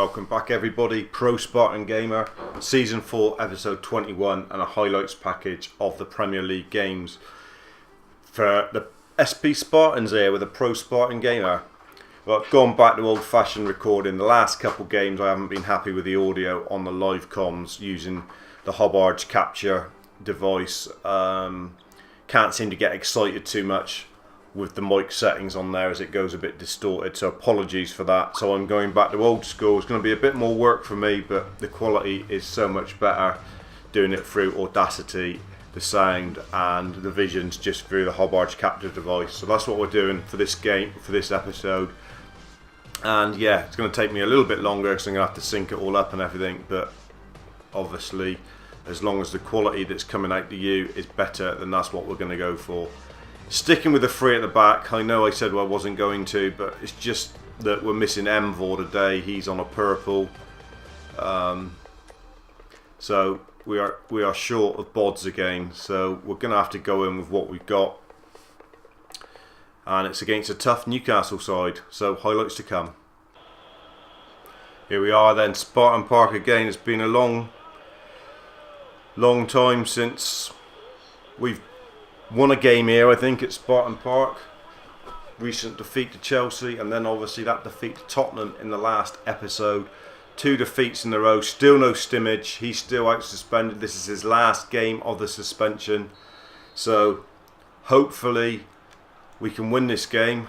welcome back everybody. ProSpartanGamer, Season 4, Episode 21, and a highlights package of the Premier League games for the SP Spartans here with the ProSpartanGamer. Well, I've gone back to old-fashioned recording. The last couple games I haven't been happy with the audio on the live comms using the Hobart capture device. Can't seem to get excited too much with the mic settings on there as it goes a bit distorted, so apologies for that. So I'm going back to old school. It's going to be a bit more work for me, but the quality is so much better doing it through Audacity, the sound and the visions just through the Hobart capture device. So that's what we're doing for this game, for this episode. And yeah, it's going to take me a little bit longer because I'm going to have to sync it all up and everything, but obviously as long as the quality that's coming out to you is better, then that's what we're going to go for. Sticking with the three at the back. I know I said I wasn't going to, but it's just that we're missing Mvor today. He's on a purple, so we are short of bods again. So we're going to have to go in with what we've got, and it's against a tough Newcastle side. So highlights to come. Here we are then, Spartan Park again. It's been a long time since we've won a game here, I think, at Spartan Park. Recent defeat to Chelsea, and then obviously that defeat to Tottenham in the last episode. 2 defeats in a row. Still no Stimmage. He's still out suspended. This is his last game of the suspension. So hopefully we can win this game,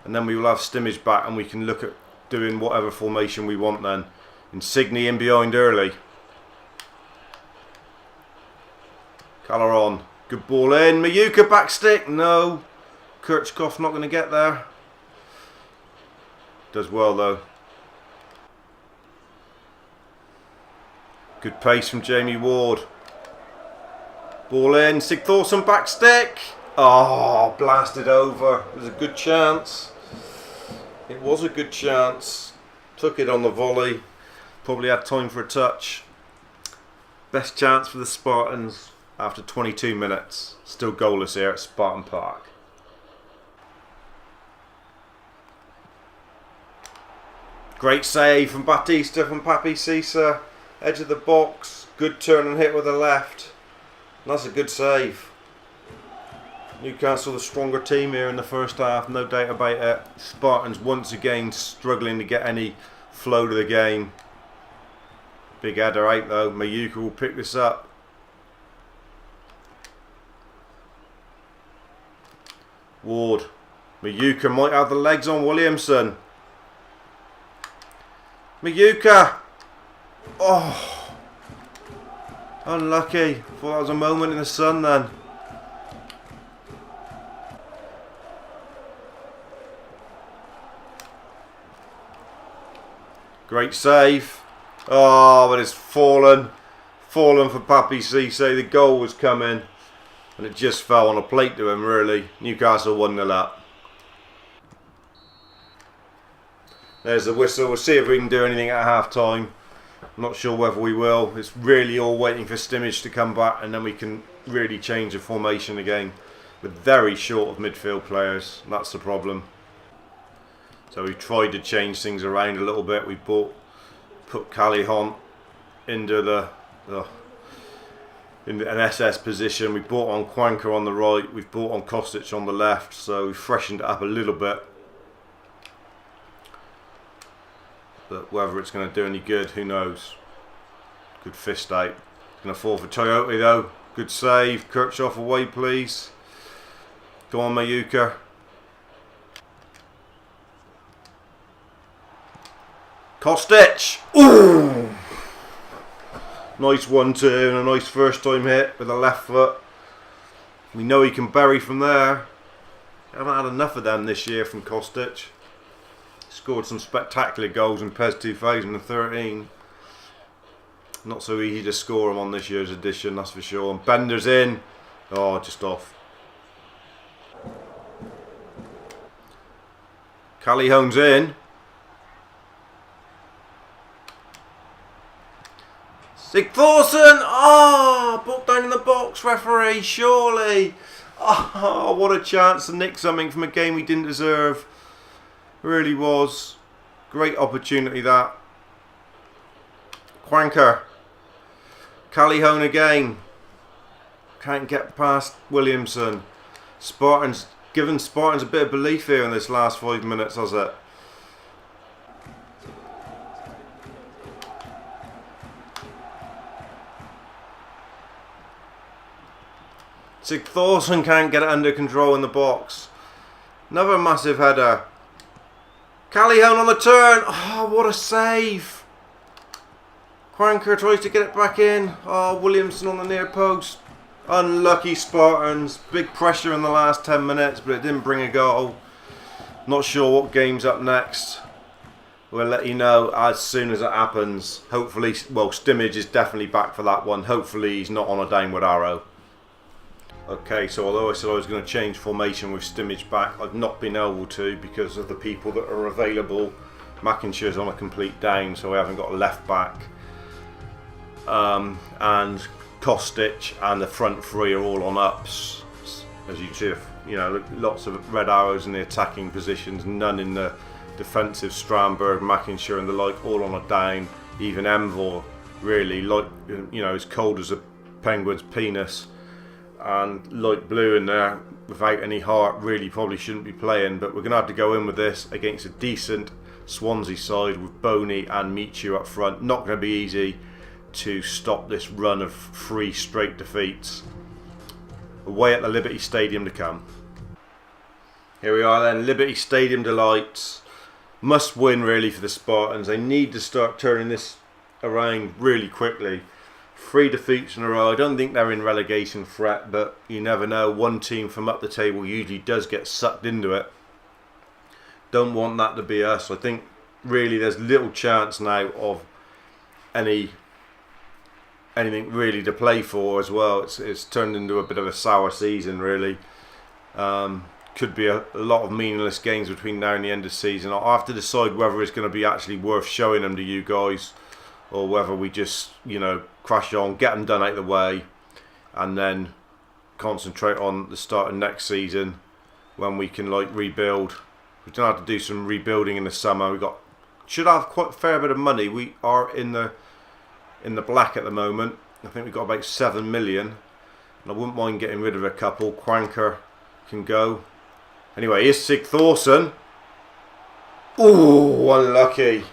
and then we will have Stimmage back and we can look at doing whatever formation we want then. Insigne in behind early. Caleron. Good ball in. Mayuka back stick. No. Kirchhoff not going to get there. Does well though. Good pace from Jamie Ward. Ball in. Sigthorsson back stick. Oh, blasted over. It was a good chance. It was a good chance. Took it on the volley. Probably had time for a touch. Best chance for the Spartans. After 22 minutes, still goalless here at Spartan Park. Great save from Batista from Papi Cisa. Edge of the box. Good turn and hit with the left. And that's a good save. Newcastle the stronger team here in the first half, no doubt about it. Spartans once again struggling to get any flow to the game. Big header out though. Mayuka will pick this up. Ward. Mayuka might have the legs on Williamson. Mayuka. Oh. Unlucky. Thought that was a moment in the sun then. Great save. Oh, but it's fallen. Fallen for Papi Cisse. The goal was coming. And it just fell on a plate to him, really. Newcastle 1-0 up. There's the whistle. We'll see if we can do anything at half-time. I'm not sure whether we will. It's really all waiting for Stimmage to come back, and then we can really change the formation again. We're very short of midfield players. That's the problem. So we've tried to change things around a little bit. We put Calihon into in an SS position. We brought on Quanker on the right, we've brought on Kostic on the left, so we've freshened it up a little bit. But whether it's going to do any good, who knows. Good fist out. Going to fall for Toyota though. Good save. Kirchhoff away please. Go on Mayuka. Kostic! Ooh! Nice 1-2 and a nice first time hit with a left foot. We know he can bury from there. Haven't had enough of them this year from Kostic. Scored some spectacular goals in PES 2013. Not so easy to score them on this year's edition, that's for sure. And Bender's in. Oh, just off. Calihon's in. Sigthorsson! Oh, brought down in the box, referee, surely. Oh, what a chance to nick something from a game we didn't deserve. Really was. Great opportunity that. Quanker. Callihoun again. Can't get past Williamson. Spartans, given Spartans a bit of belief here in this last 5 minutes, has it? Sigthorsson can't get it under control in the box. Another massive header. Callihoun on the turn. Oh, what a save. Quanker tries to get it back in. Oh, Williamson on the near post. Unlucky Spartans. Big pressure in the last 10 minutes, but it didn't bring a goal. Not sure what game's up next. We'll let you know as soon as it happens. Hopefully, well, Stimage is definitely back for that one. Hopefully he's not on a downward arrow. Okay, so although I said I was going to change formation with Stimage back, I've not been able to because of the people that are available. McInshire's on a complete down, so we haven't got a left back. And Kostic and the front three are all on ups. As you see, you know, lots of red arrows in the attacking positions, none in the defensive. Strandberg, McInshire and the like, all on a down. Even Envor, really, like, you know, as cold as a penguin's penis. And light blue in there without any heart, really probably shouldn't be playing, but we're going to have to go in with this against a decent Swansea side with Boney and Michu up front. Not going to be easy to stop this run of 3 straight defeats. Away at the Liberty Stadium to come. Here we are then, Liberty Stadium delights. Must win really for the Spartans. They need to start turning this around really quickly. 3 defeats in a row. I don't think they're in relegation threat, but you never know. One team from up the table usually does get sucked into it. Don't want that to be us. I think really there's little chance now of anything really to play for as well. It's turned into a bit of a sour season really. Could be a lot of meaningless games between now and the end of the season. I'll have to decide whether it's going to be actually worth showing them to you guys, or whether we just, you know, crash on, get them done out of the way, and then concentrate on the start of next season when we can like rebuild. We're gonna have to do some rebuilding in the summer. Should have quite a fair bit of money. We are in the black at the moment. I think we've got about 7 million, and I wouldn't mind getting rid of a couple. Quanker can go. Anyway, here's Sigthorsson. Ooh, unlucky.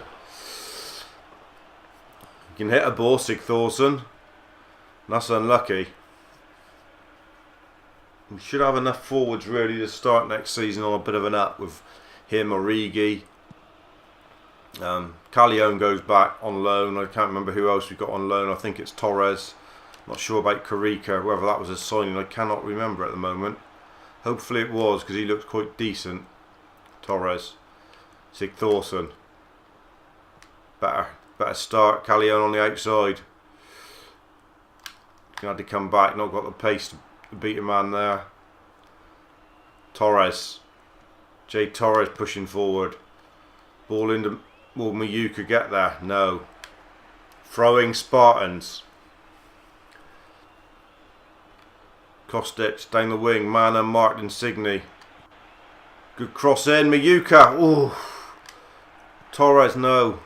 You can hit a ball, Sigthorsson. That's unlucky. We should have enough forwards really to start next season on a bit of an up with him, Origi. Callihoun goes back on loan. I can't remember who else we got on loan. I think it's Torres. Not sure about Karika, whether that was a signing. I cannot remember at the moment. Hopefully it was, because he looks quite decent. Torres. Sigthorsson. Better start. Callihoun on the outside. Gonna have to come back. Not got the pace to beat a man there. Torres. Jay Torres pushing forward. Ball into. Will Miyuka get there? No. Throwing Spartans. Kostic down the wing. Mana, Martin, Signy. Good cross in. Miyuka. Ooh. Torres, no.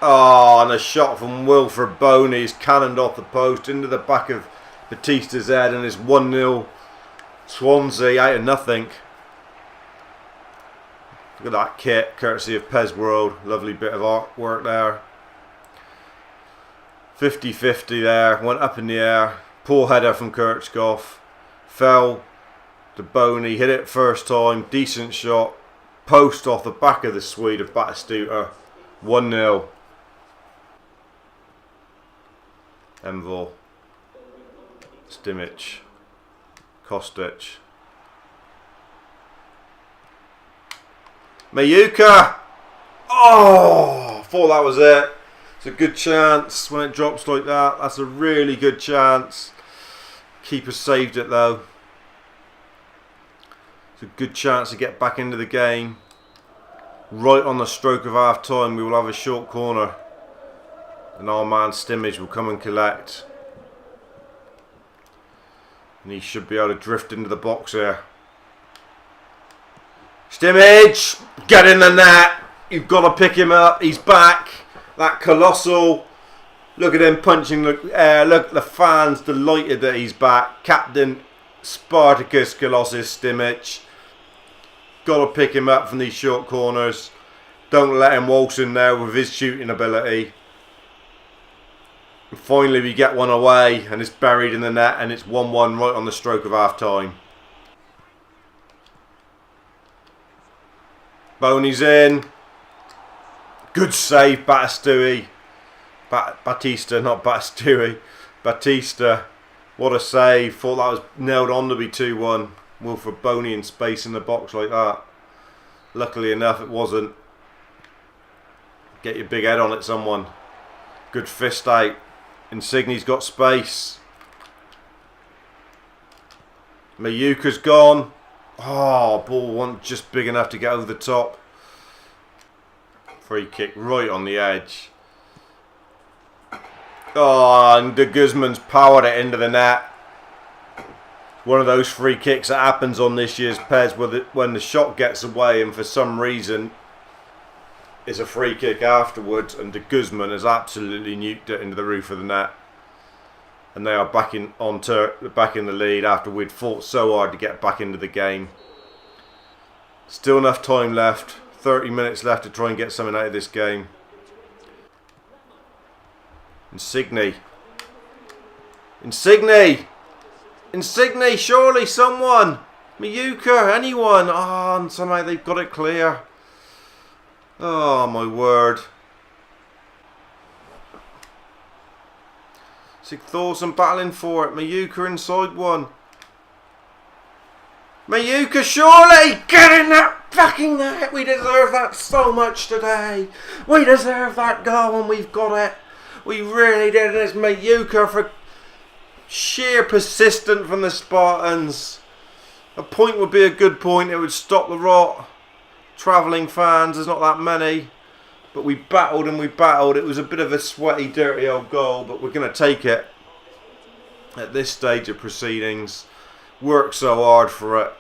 Oh, and a shot from Wilfred Boney. He's cannoned off the post into the back of Batista's head, and it's 1-0 Swansea out of nothing. Look at that kit, courtesy of PES World. Lovely bit of artwork there. 50-50 there. Went up in the air. Poor header from Kirchhoff. Fell to Boney. Hit it first time. Decent shot. Post off the back of the Swede of Batistuta. 1-0. Envor. Stimich. Kostic. Miyuka! Oh! I thought that was it. It's a good chance when it drops like that. That's a really good chance. Keeper saved it though. It's a good chance to get back into the game. Right on the stroke of half time, we will have a short corner. And our man Stimage will come and collect. And he should be able to drift into the box here. Stimmage, get in the net. You've got to pick him up. He's back. That colossal. Look at him punching the air. Look, the fans delighted that he's back. Captain Spartacus Colossus Stimmage. Got to pick him up from these short corners. Don't let him waltz in there with his shooting ability. And finally we get one away and it's buried in the net and it's 1-1 right on the stroke of half time. Boney's in. Good save, Batista, not Batistui. Batista. What a save. Thought that was nailed on to be 2-1. Wilfred Boney in space in the box like that. Luckily enough it wasn't. Get your big head on it, someone. Good fist out. Insigne's got space. Mayuka's gone. Oh, ball wasn't just big enough to get over the top. Free kick right on the edge. Oh, and de Guzman's powered it into the net. One of those free kicks that happens on this year's PES when the shot gets away and for some reason it's a free kick afterwards, and de Guzman has absolutely nuked it into the roof of the net. And they are back in the lead after we'd fought so hard to get back into the game. Still enough time left. 30 minutes left to try and get something out of this game. Insigne, surely someone. Mayuka, anyone. Oh, and somehow they've got it clear. Oh, my word. Sigthorsson battling for it. Mayuka inside one. Mayuka, surely! Get in that fucking net! We deserve that so much today. We deserve that goal and we've got it. We really did. It's Mayuka for sheer persistence from the Spartans. A point would be a good point. It would stop the rot. Travelling fans, there's not that many. But we battled and we battled. It was a bit of a sweaty, dirty old goal, but we're going to take it at this stage of proceedings. Worked so hard for it.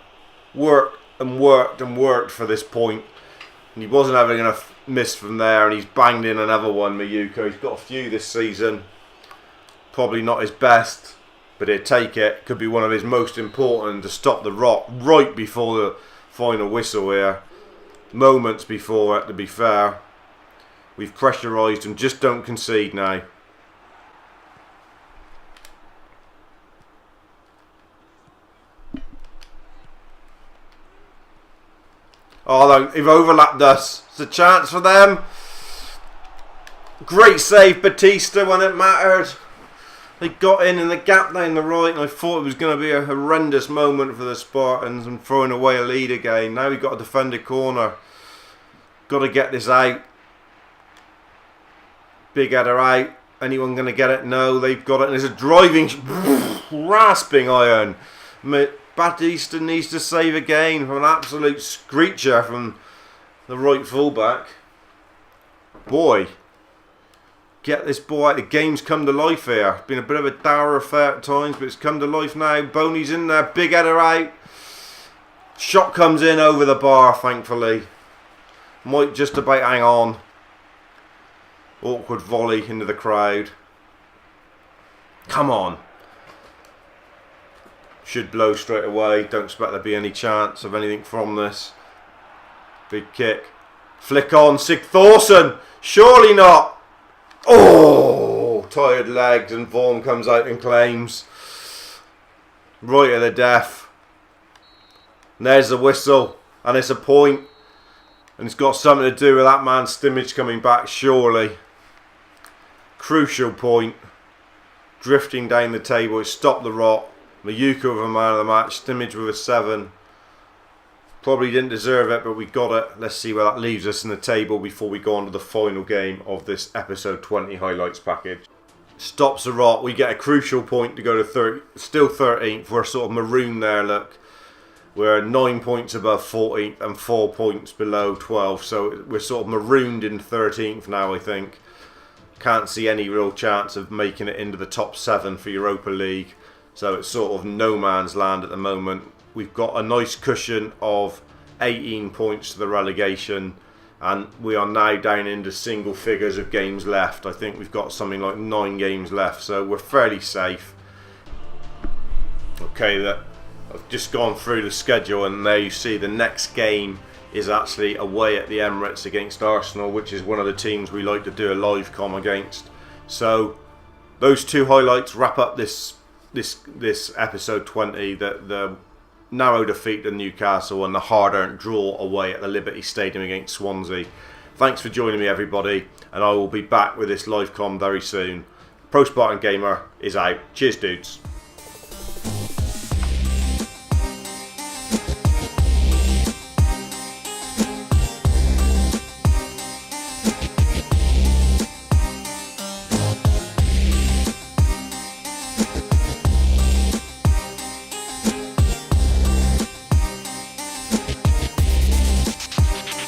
Worked and worked and worked for this point. And he wasn't having enough miss from there, and he's banged in another one, Mayuka. He's got a few this season. Probably not his best, but he'll take it. Could be one of his most important to stop the rot right before the final whistle here. Moments before it, to be fair. We've pressurised them. Just don't concede now. Oh, they've overlapped us. It's a chance for them. Great save, Batista, when it mattered. They got in the gap down the right, and I thought it was going to be a horrendous moment for the Spartans and throwing away a lead again. Now we've got to defend a corner. Got to get this out. Big header out. Anyone going to get it? No, they've got it. And there's a driving, rasping iron. Batista needs to save again from an absolute screecher from the right fullback. Boy, get this ball out. The game's come to life here. Been a bit of a dour affair at times, but it's come to life now. Boney's in there. Big header out. Shot comes in over the bar, thankfully. Might just about hang on. Awkward volley into the crowd. Come on. Should blow straight away. Don't expect there to be any chance of anything from this. Big kick. Flick on. Sigthorsson. Surely not. Oh! Tired legs, and Vaughan comes out and claims. Right at the death. And there's the whistle. And it's a point. And it's got something to do with that man Stimmage coming back, surely. Crucial point. Drifting down the table. It stopped the rot. Mayuka with a man of the match. Stimmage with a 7. Probably didn't deserve it, but we got it. Let's see where that leaves us in the table before we go on to the final game of this episode 20 highlights package. Stops the rot. We get a crucial point to go to still 13th. We're sort of maroon there, look. We're 9 points above 14th and 4 points below 12th. So we're sort of marooned in 13th now, I think. Can't see any real chance of making it into the top 7 for Europa League. So it's sort of no man's land at the moment. We've got a nice cushion of 18 points to the relegation, and we are now down into single figures of games left. I think we've got something like 9 games left, so we're fairly safe. Okay, I've just gone through the schedule, and there you see the next game is actually away at the Emirates against Arsenal, which is one of the teams we like to do a live com against. So those two highlights wrap up this episode 20, the narrow defeat to Newcastle and the hard-earned draw away at the Liberty Stadium against Swansea. Thanks for joining me, everybody, and I will be back with this live com very soon. Pro Spartan Gamer is out. Cheers, dudes.